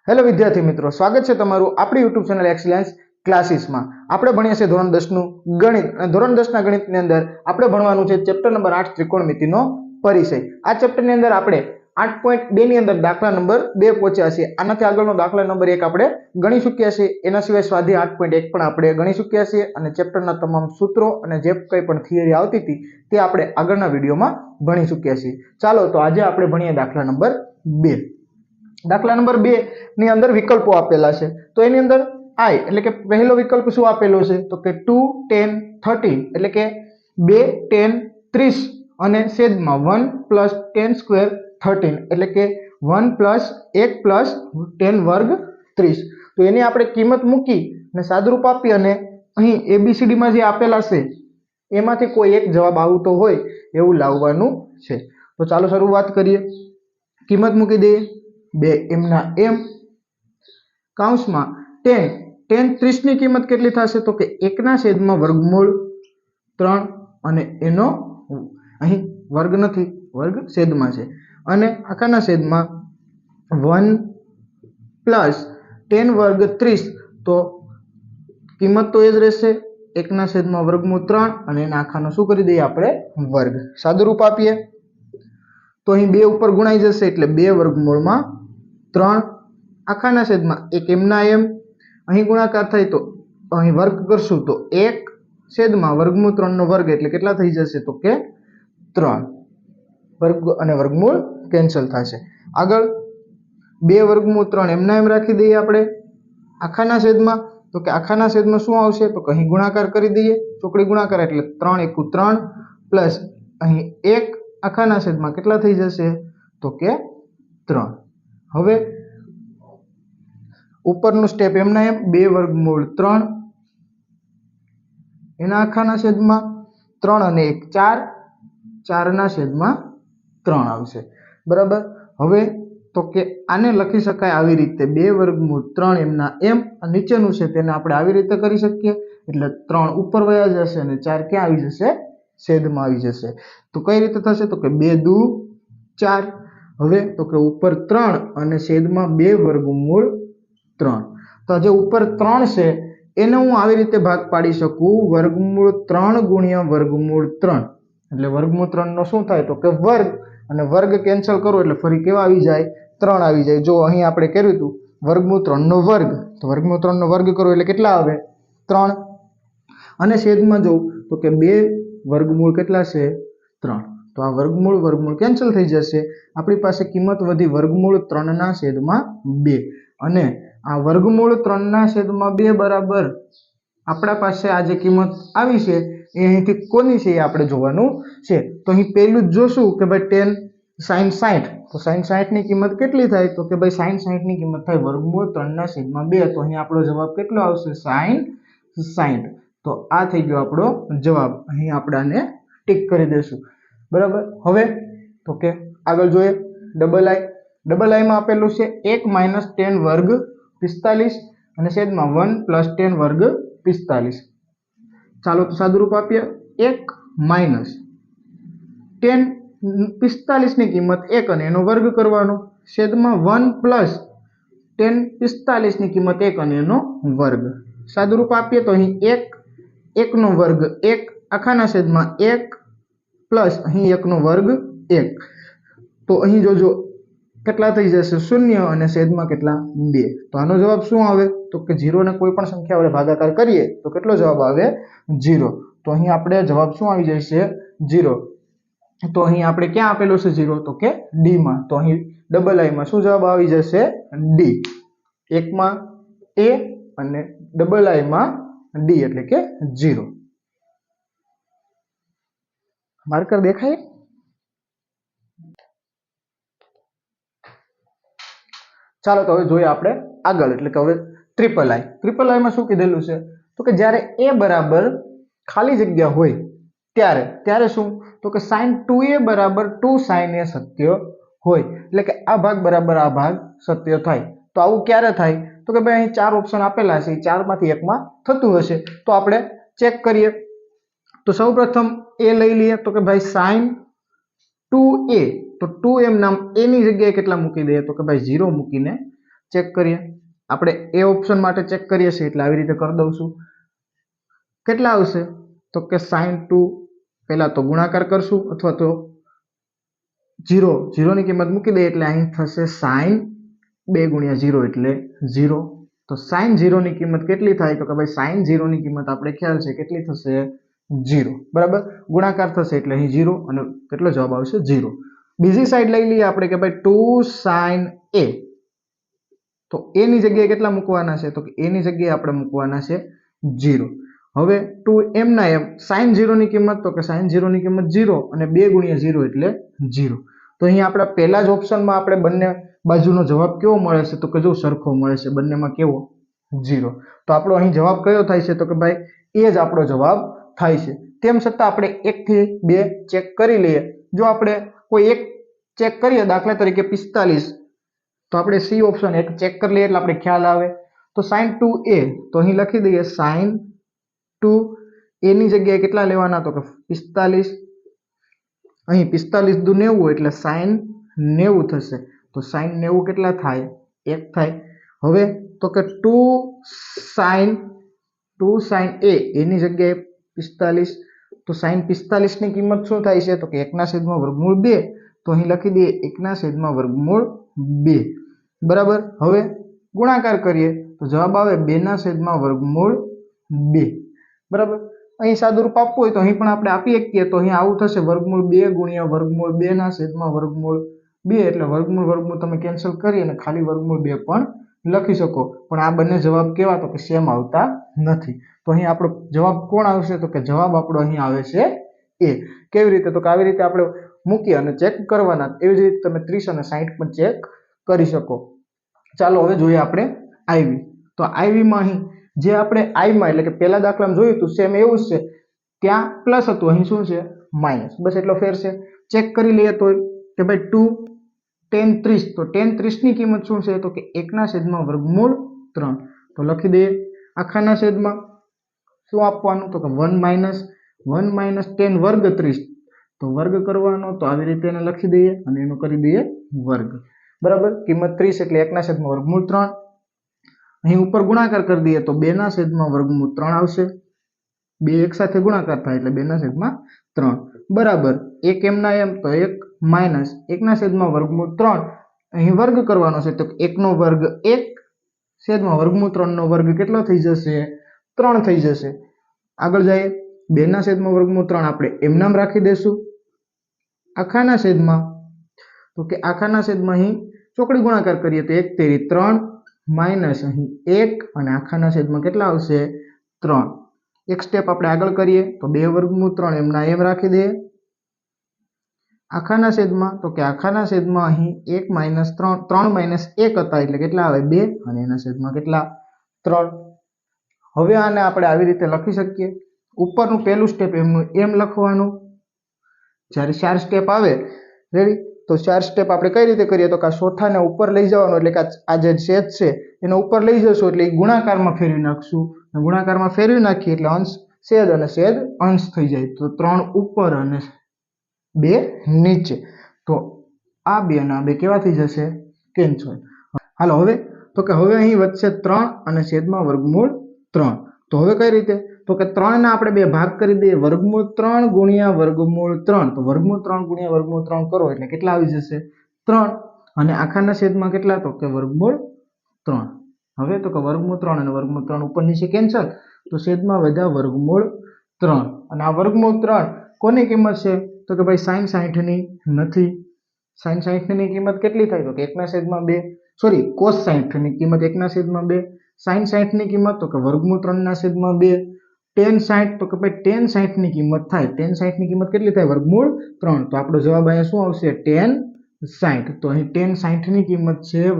Hello વિદ્યાર્થી મિત્રો, સ્વાગત છે તમારું આપણી યુટ્યુબ ચેનલ એક્સેલન્સ ક્લાસીસમાં। આપણે ભણીએ છીએ ધોરણ 10 નું ગણિત અને ધોરણ 10 ના ગણિતની અંદર આપણે ભણવાનું છે ચેપ્ટર નંબર 8 ત્રિકોણમિતિનો પરિચય। આ ચેપ્ટરની અંદર આપણે 8.2 ની અંદર દાખલા નંબર 2 પહોંચ્યા છીએ। આનાથી આગળનો દાખલા નંબર 1 આપણે ગણી ચૂક્યા છીએ। એના સિવાય સ્વાધ્યાય 8.1 પણ આપણે ગણી ચૂક્યા છીએ અને ચેપ્ટરના તમામ સૂત્રો અને જે કંઈ પણ થિયરી આવતી હતી તે આપણે આગળના વિડીયોમાં ભણી ચૂક્યા છીએ। ચાલો તો આજે આપણે ભણીએ દાખલા નંબર 2। દાખલા નંબર 2 ની અંદર વિકલ્પો આપેલા છે તો એની અંદર i એટલે કે પહેલો વિકલ્પ શું આપેલો છે તો કે 2 10 13 એટલે કે 2 10 30 અને છેદમાં 1 + 10 સ્ક્વેર 13 એટલે કે 1 + 1 + 10 વર્ગ 30। તો એની આપણે કિંમત મૂકી અને સાદુરૂપ આપી અને અહીં ABCD માં જે આપેલા છે એમાંથી કોઈ એક જવાબ આવતો હોય એવું લાવવાનું છે। તો ચાલો શરૂઆત કરીએ। કિંમત મૂકી દઈએ 2 m ના m કૌંસમાં 10 30 ની કિંમત કેટલી થશે તો કે 1 ના છેદમાં વર્ગમૂળ 3 અને એનો અહીં વર્ગ નથી, વર્ગ છેદમાં છે અને આખાના છેદમાં 1 + 10 વર્ગ 30। તો કિંમત તો એ જ રહેશે, 1 ના છેદમાં વર્ગમૂળ 3 અને એના આખાનો શું કરી દઈએ આપણે વર્ગ। સાદુરૂપ આપીએ તો અહીં 2 ઉપર ગુણાઈ જશે એટલે 2 વર્ગમૂળમાં 3 આખાના છેદમાં 1 m ના m અહીં ગુણાકાર થાય તો અહીં વર્ગ કરશું તો 1 છેદમાં વર્ગમૂળ 3 નો વર્ગ એટલે કેટલા થઈ જશે તો કે 3 વર્ગ અને વર્ગમૂળ કેન્સલ થશે। આગળ 2 વર્ગમૂળ 3 m ના m રાખી દઈએ આપણે આખાના છેદમાં તો કે આખાના છેદમાં શું આવશે તો કે અહીં ગુણાકાર કરી દઈએ, ચોકડી ગુણાકાર એટલે 3 * 1 = 3 પ્લસ અહીં 1 આખાના છેદમાં કેટલા થઈ જશે તો કે 3। હવે ઉપરનું સ્ટેપ m ના m 2 વર્ગમૂળ 3 એના આખાના છેદમાં 3 અને 1 4 4 ના છેદમાં 3 આવશે બરાબર। હવે તો કે આને લખી શકાય આવી રીતે 2 વર્ગમૂળ 3 m ના m નીચેનું છે તેને આપણે આવી રીતે કરી શકીએ એટલે 3 ઉપર વયા જશે અને 4 ક્યાં આવી જશે છેદમાં આવી જશે। તો કઈ રીતે થશે તો કે 2 દુ 4। હવે તો કે ઉપર 3 અને છેદમાં 2 વર્ગમૂળ 3 તો જે ઉપર 3 છે એને હું આવી રીતે ભાગ પાડી શકું વર્ગમૂળ 3 ગુણ્યા વર્ગમૂળ 3 એટલે વર્ગમૂળ 3 નો શું થાય તો કે વર્ગ અને વર્ગ કેન્સલ કરો એટલે ફરી કેવા આવી જાય 3 આવી જાય। જો અહીં આપણે કર્યું હતું વર્ગમૂળ 3 નો વર્ગ તો વર્ગમૂળ 3 નો વર્ગ કરો એટલે કેટલા આવે 3 અને છેદમાં જો તો કે 2 વર્ગમૂળ કેટલા છે 3 તો આ વર્ગમૂળ કેન્સલ થઈ જશે। આપણી પાસે કિંમત વધી વર્ગમૂળ 3 ના છેદમાં 2 અને આ વર્ગમૂળ 3 ના છેદમાં 2 બરાબર આપણા પાસે આ જે કિંમત આવી છે એ અહીંથી કોની છે એ આપણે જોવાનું છે। તો અહીં પહેલું જ જોશું કે ભાઈ 10 sin 60 તો sin 60 ની કિંમત કેટલી થાય તો કે ભાઈ sin 60 ની કિંમત થાય વર્ગમૂળ 3 ના છેદમાં 2 તો અહીં આપણો જવાબ કેટલો આવશે sin 60। તો આ થઈ ગયો આપણો જવાબ, અહીં આપણે આને ટીક કરી દેશું બરાબર। હવે તો કે આગળ જોઈએ ડબલ i માં આપેલું છે 1 - 10 વર્ગ 45 અને છેદમાં 1 + 10 વર્ગ 45। ચાલો તો સાદુરૂપ આપીએ 1 - 10 45 ની કિંમત 1 અને એનો વર્ગ કરવાનો છેદમાં 1 + 10 45 ની કિંમત 1 અને એનો વર્ગ। સાદુરૂપ આપીએ તો અહીં 1 નો વર્ગ 1 આખાના છેદમાં 1 પ્લસ અહીં 1 નો વર્ગ 1 તો અહીં જોજો કેટલા થઈ જશે 0 અને છેદમાં કેટલા 2 તો આનો જવાબ શું આવે તો કે 0 ને કોઈ પણ સંખ્યા વડે ભાગાકાર કરીએ તો કેટલો જવાબ આવે 0। તો અહીં આપણે જવાબ શું આવી જશે 0। તો અહીં આપણે ક્યાં આપેલું છે 0 તો કે D માં, તો અહીં ડબલ i માં શું જવાબ આવી જશે D। 1 માં A અને ડબલ i માં D એટલે કે 0। માર્કર દેખાય? ચાલો તો હવે જોઈએ આપણે આગળ એટલે કે હવે ટ્રિપલ i માં શું કીધેલું છે તો કે જ્યારે a બરાબર ખાલી જગ્યા હોય ત્યારે શું તો કે sin 2a બરાબર 2 sin a સત્ય હોય એટલે કે આ ભાગ બરાબર આ ભાગ સત્ય થાય। તો આવું ક્યારે થાય તો કે ભાઈ અહીં 4 ઓપ્શન આપેલા છે, 4 માંથી એકમાં થતું હશે તો આપણે ચેક કરીએ। તો સૌપ્રથમ a લઈ લઈએ તો કે ભાઈ sin 2a તો 2m નામ a ની જગ્યાએ કેટલા મૂકી દઈએ તો કે ભાઈ 0 મૂકીને ચેક કરીએ. આપણે એ ઓપ્શન માટે ચેક કરીએ છીએ એટલે આવી રીતે કરી દઉં છું. કેટલા આવશે તો કે sin2 પહેલા તો ગુણાકાર કરશું અથવા તો 0 ની કિંમત મૂકી દઈએ એટલે અહીં થશે sin 2 ગુણ્યા 0 એટલે 0. તો sin 0 ની કિંમત કેટલી થાય તો કે ભાઈ sin 0 ની કિંમત આપણે ખ્યાલ છે કેટલી થશે 0. બરાબર, ગુણાકાર થશે એટલે અહીં 0 અને કેટલો જવાબ આવશે 0. બીજી સાઈડ લઈ લઈએ આપણે કે ભાઈ 2 sin a, તો a ની જગ્યાએ કેટલા મૂકવાના છે તો કે a ની જગ્યાએ આપણે મૂકવાના છે 0. હવે 2 એમ ના એમ sin 0 ની કિંમત તો કે sin 0 ની કિંમત 0 અને 2 ગુણ્યા 0 એટલે 0. તો અહીં આપણા પહેલા જ ઓપ્શનમાં આપણે બંને બાજુનો જવાબ કેવો મળે છે તો કે જો સરખો મળે છે, બંનેમાં કેવો 0. તો આપણો અહીં જવાબ કયો થાય છે તો કે ભાઈ એ જ આપણો જવાબ થાય છે. તેમ છતાં આપણે 1 થી 2 ચેક કરી લઈએ. જો આપણે કોઈ એક ચેક કરીએ દાખલા તરીકે 45, તો આપણે સી ઓપ્શન એક ચેક કરી લઈએ એટલે આપણે ખ્યાલ આવે. તો sin 2a તો અહીં લખી દઈએ sin 2a ની જગ્યાએ કેટલા લેવાના તો કે 45. અહીં 45 દુ 90 એટલે sin 90 થશે. તો sin 90 કેટલા થાય 1 થાય. હવે તો કે 2 sin a એની જગ્યાએ 45, તો sin 45 ની કિંમત શું થાય છે તો કે 1/√2. તો અહીં લખી દઈએ 1/√2. બરાબર, હવે ગુણાકાર કરીએ તો જવાબ આવે 2/√2. બરાબર, અહીં સાદું રૂપ આપવું હોય તો અહીં પણ આપણે આપી શકીએ. તો અહીં આવું થશે √2 ગુણ્યા √2/2 એટલે વર્ગમૂળ તમે કેન્સલ કરી અને ખાલી √2 પણ લખી શકો. પણ આ બંને જવાબ કેવા તો કે સેમ આવતા નથી. તો અહીં આપણો જવાબ કોણ આવશે તો કે જવાબ આપણો અહીં આવે છે એ. કેવી રીતે તો કે આવી રીતે આપણે મૂકી અને ચેક કરવાના. એવી જ રીતે તમે 30 અને 60 પણ ચેક કરી શકો. ચાલો હવે જોઈએ આપણે આઈવી. તો આઈવીમાં અહીં જે આપણે આઈમાં એટલે કે પહેલા દાખલામાં જોયું હતું સેમ એવું જ છે. ત્યાં પ્લસ હતું, અહીં શું છે માઇનસ. બસ એટલો ફેર છે. ચેક કરી લઈએ તો કે ભાઈ 2 tan 30, તો tan 30 ની કિંમત શું છે તો કે 1/√3. તો લખી દઈએ આખાના છેદમાં શું આપવાનું તો કે 1 - tan વર્ગ 30. તો વર્ગ કરવાનો તો આવી રીતે એને લખી દઈએ અને એનો કરી દઈએ વર્ગ. બરાબર, કિંમત 30 એટલે 1/√3. અહીં ઉપર ગુણાકાર કરી દઈએ તો 2/√3 આવશે. 2 એક સાથે ગુણાકાર થાય એટલે 2/3. બરાબર, 1 એમના એમ તો 1 માઇનસ 1/√3. અહીં વર્ગ કરવાનો છે તો 1 નો વર્ગ 1/√3 નો વર્ગ કેટલો થઈ જશે 3 થઈ જશે. આગળ જઈએ 2/√3 આપણે એમનામ રાખી દેશું. આખાના છેદમાં તો કે આખાના છેદમાં અહીં ચોકડી ગુણાકાર કરીએ તો 1 તેરી 3 માઇનસ અહીં 1 અને આખાના છેદમાં કેટલા આવશે 3. એક સ્ટેપ આપણે આગળ કરીએ તો 2/3 એમના એમ રાખી દઈએ. આખાના છેદમાં તો કે આખાના છેદમાં અહીં 1 - 3 - 1 હતા એટલે કેટલા આવે 2 અને એના છેદમાં કેટલા 3. હવે આને આપણે આવી રીતે લખી શકીએ. ઉપરનું પહેલું સ્ટેપ એમનું એમ લખવાનું. જ્યારે 4 સ્ટેપ આવે રેડી, તો 4 સ્ટેપ આપણે કઈ રીતે કરીએ તો કે ચોથાને ઉપર લઈ જવાનું એટલે કે આ જે છેદ છે એને ઉપર લઈ જશું એટલે ગુણાકારમાં ફેરવી નાખશું. ગુણાકારમાં ફેરવી નાખીએ એટલે અંશ છેદ અને છેદ અંશ થઈ જાય. તો 3 ઉપર અને 2 નીચે. તો આ 2 ના 2 કેવા થઈ જશે કેન્સલ. હાલો હવે તો કે હવે અહીં વધશે 3 અને છેદમાં √3. તો હવે કઈ રીતે તો કે 3 ના આપણે 2 ભાગ કરી દઈએ. √3 ગુણ્યા √3. તો √3 ગુણ્યા √3 કરો એટલે કેટલા આવી જશે 3 અને આખાના છેદમાં કેટલા તો કે √3. હવે તો કે √3 અને √3 ઉપર નીચે કેન્સલ. તો છેદમાં વધ્યા √3 અને આ √3 કોની કિંમત છે તો કે ભાઈ sin 60 ની નથી. sin 60 ની કિંમત કેટલી થાય તો કે 1/2. સોરી, cos 60 ની કિંમત 1/2. sin 60 ની કિંમત તો કે √3/2. tan 60 તો કે ભાઈ tan 60 ની કિંમત થાય. tan 60 ની કિંમત કેટલી થાય √3. તો આપણો જવાબ અહીંયા શું આવશે tan 60. તો અહીં tan 60 ની કિંમત છે √3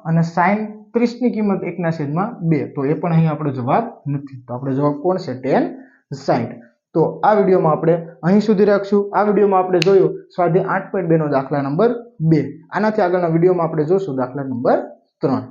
અને sin 30 ની કિંમત 1/2. તો એ પણ અહીં આપણો જવાબ નથી. તો આપણો જવાબ કોણ છે tan 60. તો આ વિડીયોમાં આપણે અહીં સુધી રાખશું. આ વિડીયોમાં આપણે જોયું સ્વાધ્યાય 8.2 નો દાખલા નંબર 2. આનાથી આગળના વિડીયોમાં આપણે જોશું દાખલા નંબર 3.